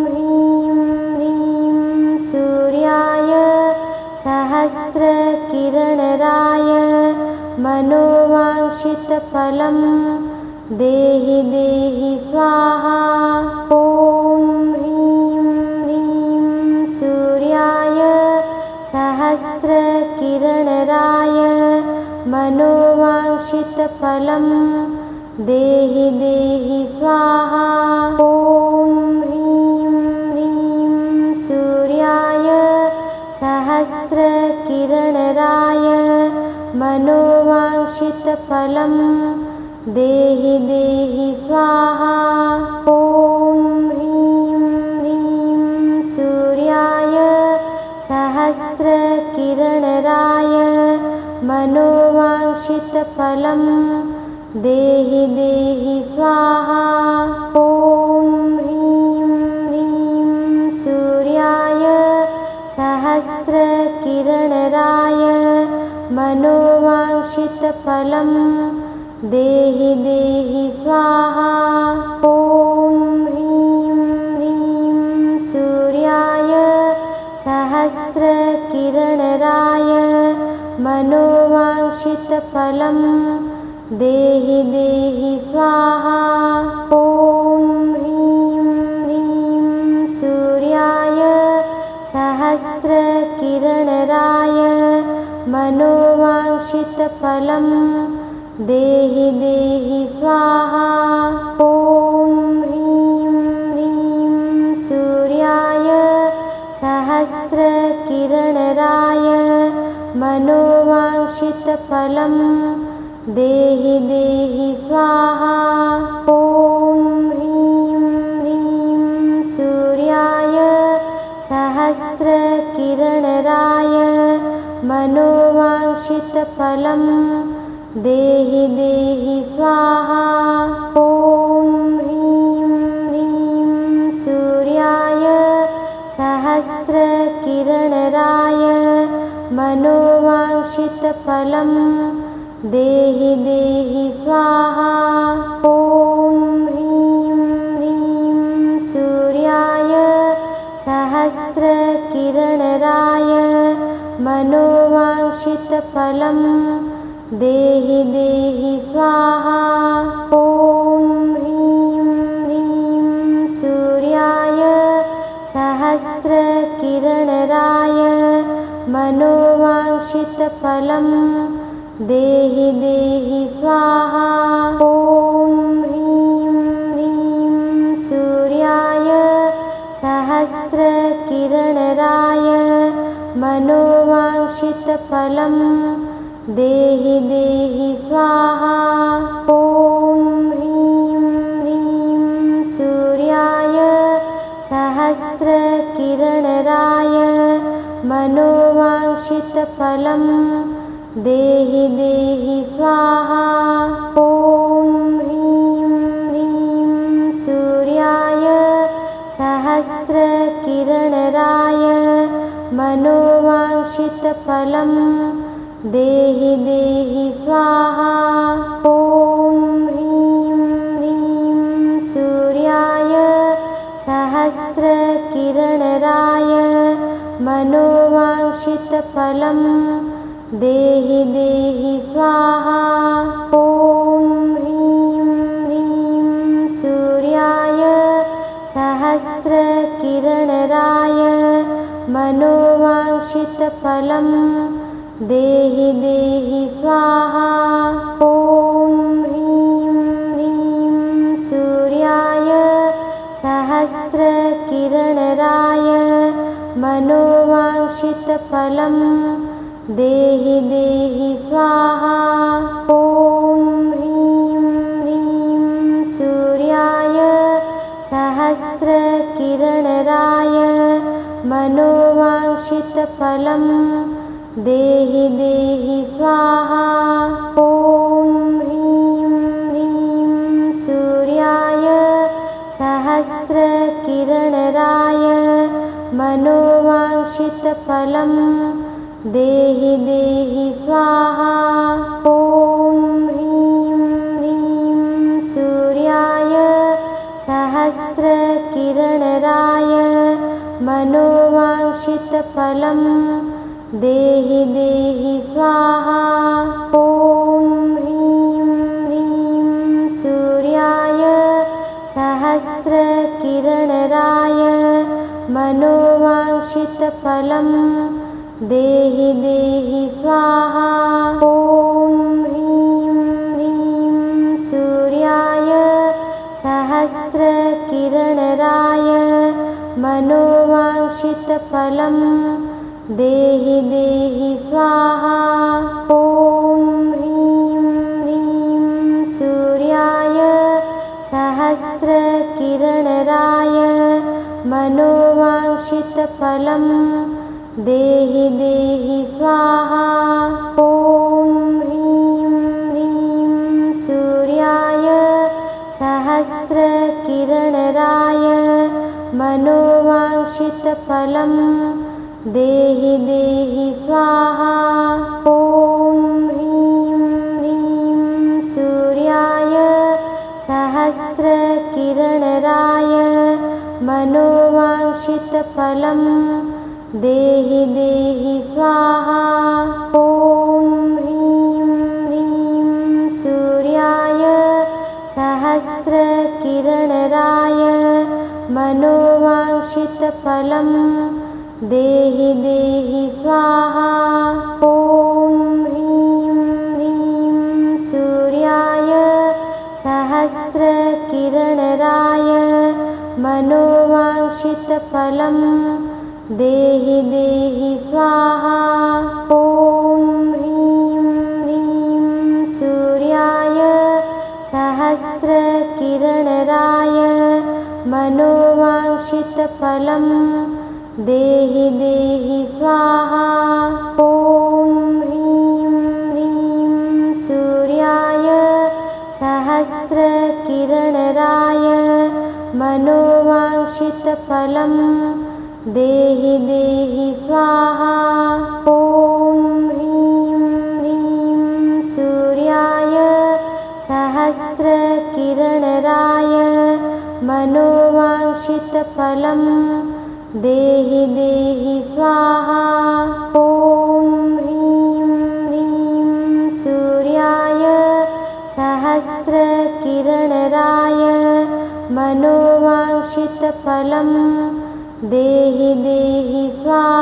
ह्रीं ह्रीं सूर्याय सहस्रकिरणराय मनोवाञ्छितफलं देहि देहि स्वाहा। ॐ ह्रीं ह्रीं सूर्याय सहस्रकिरणराय मनोवाञ्छितफलं देहि देहि स्वाहा। ॐ ह्रीं ह्रीं सूर्याय सहस्रकिरणराय मनोवाञ्छितफलं देहि देहि स्वाहा। ॐ ह्रीं ह्रीं सूर्याय सहस्रकिरणराय मनोवाञ्छितफलं देहि देहि स्वाहा। ॐ ह्रीं ह्रीं सूर्याय सहस्रकिरणराय मनोवाञ्छितफलं देहि देहि स्वाहा। ॐ ह्रीं ह्रीं सूर्याय सहस्रकिरणराय मनोवाञ्छितफलं देहि देहि स्वाहा। ॐ ह्रीं ह्रीं सूर्याय सहस्रकिरणराय मनोवाञ्छितफलं देहि देहि स्वाहा। ॐ ह्रीं ह्रीं सूर्याय सहस्रकिरणराय मनोवाञ्छितफलं देहि देहि स्वाहा। ॐ ह्रीं ह्रीं सूर्याय सहस्रकिरणराय मनोवाञ्छितफलं देहि देहि स्वाहा। ॐ ह्रीं ह्रीं सूर्याय सहस्रकिरणराय मनोवाञ्छितफलं देहि देहि स्वाहा। ॐ ह्रीं ह्रीं सूर्याय सहस्रकिरणराय मनोवाञ्छितफलं देहि देहि स्वाहा। ॐ ह्रीं ह्रीं सूर्याय सहस्रकिरणराय मनोवाञ्छितफलं देहि देहि स्वाहा। ॐ ह्रीं ह्रीं सूर्याय सहस्रकिरणराय मनोवाञ्छितफलं देहि देहि स्वाहा। ॐ ह्रीं ह्रीं सूर्याय सहस्रकिरणराय मनोवाञ्छितफलं देहि देहि स्वाहा। ॐ ह्रीं ह्रीं सूर्याय सहस्रकिरणराय मनोवाञ्छितफलं देहि देहि स्वाहा। ॐ ह्रीं ह्रीं सूर्याय सहस्रकिरणराय मनोवाञ्छितफलं देहि देहि स्वाहा। ॐ ह्रीं ह्रीं सूर्याय सहस्रकिरणराय मनोवाञ्छितफलं देहि देहि स्वाहा। ॐ ह्रीं ह्रीं सूर्याय सहस्रकिरणराय मनोवाञ्छितफलं देहि देहि स्वाहा। ॐ ह्रीं ह्रीं सूर्याय सहस्रकिरणराय मनोवाञ्छितफलं देहि देहि स्वाहा। ॐ ह्रीं ह्रीं सूर्याय सहस्रकिरणराय मनोवाञ्छितफलं देहि देहि स्वाहा। ॐ ह्रीं ह्रीं सूर्याय सहस्रकिरणराय मनोवाञ्छितफलं देहि देहि स्वाहा। ॐ ह्रीं ह्रीं सूर्याय सहस्रकिरणराय मनोवाञ्छितफलं देहि देहि स्वाहा। ॐ ह्रीं ह्रीं सूर्याय सहस्रकिरणराय मनोवाञ्छितफलं देहि देहि स्वाहा। ॐ ह्रीं ह्रीं सूर्याय सहस्रकिरणराय मनोवाञ्छितफलं देहि देहि स्वाहा। ॐ ह्रीं ह्रीं सूर्याय सहस्रकिरणराय मनोवाञ्छितफलं देहि देहि स्वाहा। ॐ ह्रीं ह्रीं सूर्याय सहस्रकिरणराय मनोवाञ्छितफलं देहि देहि स्वाहा। ॐ ह्रीं ह्रीं सूर्याय सहस्रकिरणराय मनोवाञ्छितफलं देहि देहि स्वाहा। ॐ ह्रीं ह्रीं सूर्याय सहस्रकिरणराय मनोवाञ्छितफलं देहि देहि स्वाहा। ॐ ह्रीं ह्रीं सूर्याय सहस्रकिरणराय मनोवाञ्छितफलं देहि देहि स्वाहा। ॐ ह्रीं ह्रीं सूर्याय सहस्रकिरणराय मनोवाञ्छितफलं देहि देहि स्वाहा। ॐ ह्रीं ह्रीं सूर्याय सहस्रकिरणराय मनोवाञ्छितफलं देहि देहि स्वाहा। ॐ ह्रीं ह्रीं सूर्याय सहस्रकिरणराय मनोवाञ्छितफलं देहि देहि स्वाहा।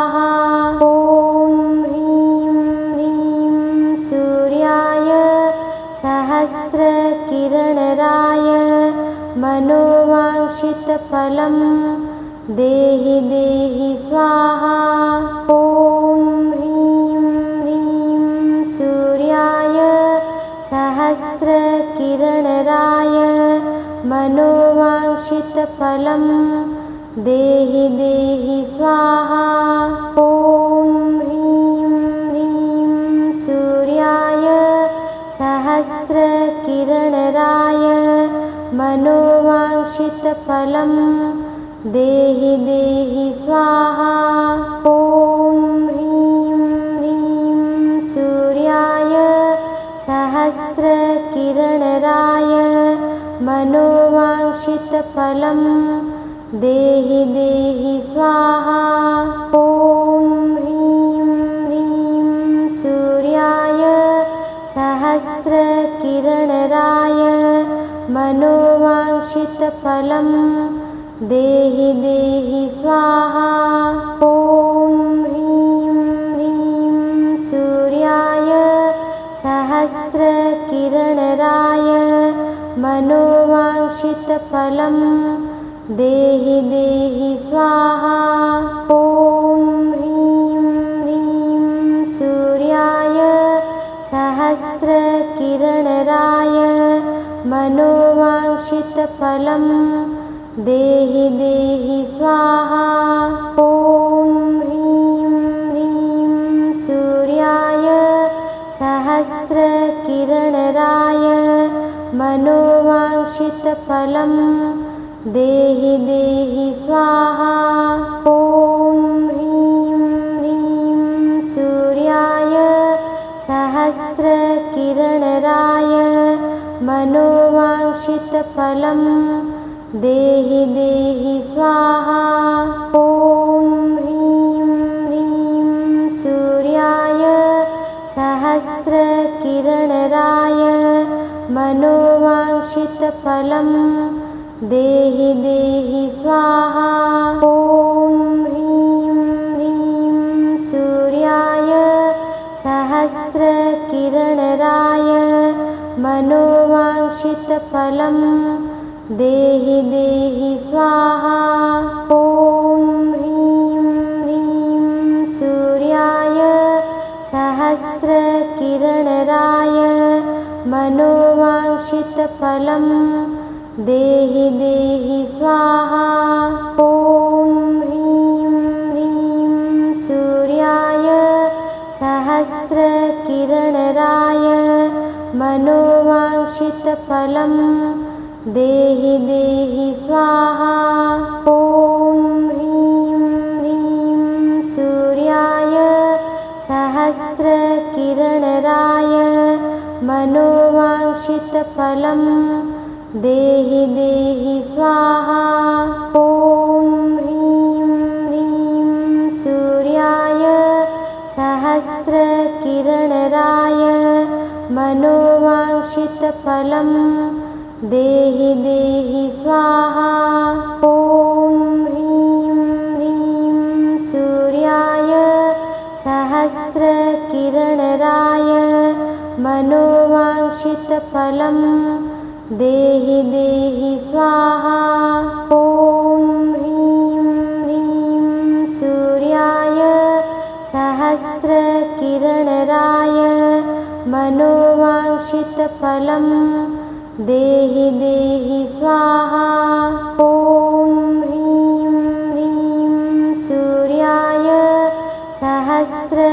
ॐ ह्रीं ह्रीं सूर्याय सहस्रकिरणराय मनोवाञ्छितफलं देहि देहि स्वाहा। ॐ ह्रीं ह्रीं सूर्याय सहस्रकिरणराय मनोवाञ्छितफलं देहि देहि स्वाहा। ॐ ह्रीं ह्रीं सूर्याय सहस्रकिरणराय मनोवाञ्छितफलं देहि देहि स्वाहा। ॐ ह्रीं ह्रीं सूर्याय सहस्रकिरणराय मनोवाञ्छितफलं देहि देहि स्वाहा। ॐ ह्रीं ह्रीं सूर्याय सहस्रकिरणराय मनोवाञ्छितफलं देहि देहि स्वाहा। ॐ ह्रीं ह्रीं सूर्याय मनोवाञ्छितफलं देहि देहि स्वाहा। ॐ ह्रीं ह्रीं सूर्याय सहस्रकिरणराय मनोवाञ्छितफलं देहि देहि स्वाहा। ॐ ह्रीं ह्रीं सूर्याय सहस्रकिरणराय मनोवाञ्छितफलं देहि देहि स्वाहा। ॐ ह्रीं ह्रीं सूर्याय सहस्रकिरणराय मनोवाञ्छितफलं देहि देहि स्वाहा। ॐ ह्रीं ह्रीं सूर्याय सहस्रकिरणराय मनोवाञ्छितफलं देहि देहि स्वाहा। ॐ ह्रीं ह्रीं सूर्याय सहस्रकिरणराय मनोवाञ्छितफलं देहि देहि स्वाहा। ॐ ह्रीं ह्रीं सूर्याय सहस्रकिरणराय मनोवाञ्छितफलं देहि देहि स्वाहा। ॐ ह्रीं ह्रीं सूर्याय सहस्रकिरणराय मनोवाञ्छितफलं देहि देहि स्वाहा। ॐ ह्रीं ह्रीं सूर्याय सहस्रकिरणराय मनोवाञ्छितफलं देहि देहि स्वाहा। ॐ ह्रीं ह्रीं सूर्याय सहस्रकिरणराय मनोवाञ्छितफलं देहि देहि स्वाहा। ॐ ह्रीं ह्रीं सूर्याय सहस्रकिरणराय मनोवाञ्छितफलं देहि देहि स्वाहा। ॐ ह्रीं ह्रीं सूर्याय सहस्रकिरणराय मनोवाञ्छितफलं देहि देहि स्वाहा। ॐ ह्रीं ह्रीं सूर्याय सहस्रकिरणराय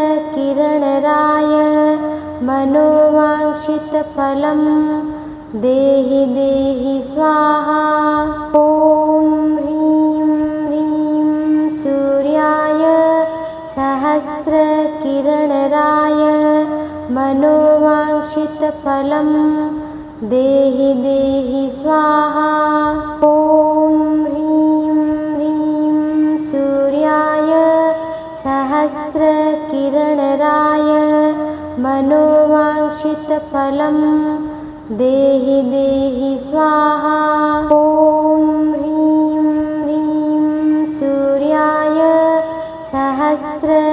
मनोवाञ्छितफलं देहि देहि स्वाहा। ॐ ह्रीं ह्रीं सूर्याय सहस्रकिरणराय मनोवाञ्छितफलं देहि देहि स्वाहा। ॐ ह्रीं ह्रीं सूर्याय सहस्रकिरणराय मनोवाञ्छितफलं देहि देहि स्वाहा। ॐ ह्रीं ह्रीं सूर्याय सहस्रकिरणराय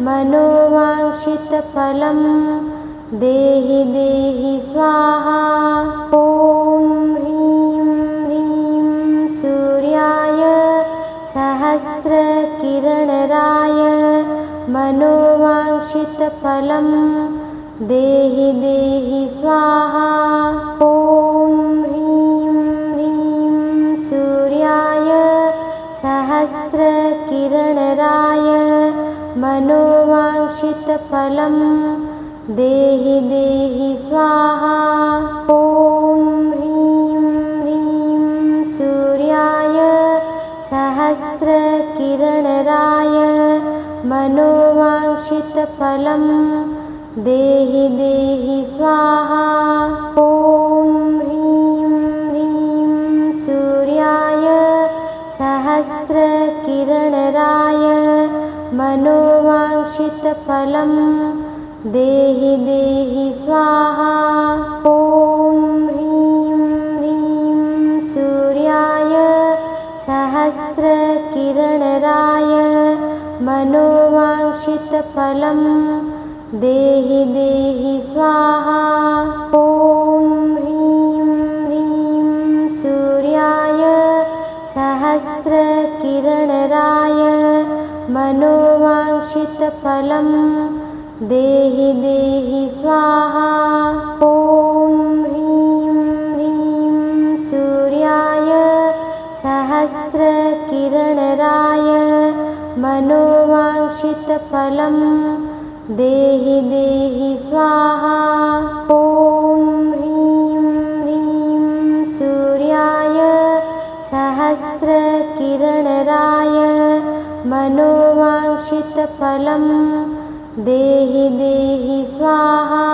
मनोवाञ्छितफलं देहि देहि स्वाहा। ॐ ह्रीं ह्रीं सूर्याय सहस्रकिरणराय मनोवाञ्छितफलं देहि देहि स्वाहा। ॐ ह्रीं ह्रीं सूर्याय सहस्रकिरणराय मनोवाञ्छितफलं देहि देहि स्वाहा। ॐ ह्रीं ह्रीं सूर्याय सहस्रकिरणराय मनोवाञ्छितफलं देहि देहि स्वाहा। ॐ ह्रीं ह्रीं सूर्याय सहस्रकिरणराय मनोवाञ्छितफलं देहि देहि स्वाहा। ॐ ह्रीं ह्रीं सूर्याय सहस्रकिरणराय मनोवाञ्छितफलं देहि देहि स्वाहा। ॐ सूर्याय सहस्रकिरणराय मनोवाञ्छितफलं देहि देहि स्वाहा। ॐ ह्रीं ह्रीं सूर्याय सहस्रकिरणराय मनोवाञ्छितफलं देहि देहि स्वाहा। ॐ ह्रीं ह्रीं सूर्याय सहस्रकिरणराय मनोवाञ्छितफलं देहि देहि स्वाहा।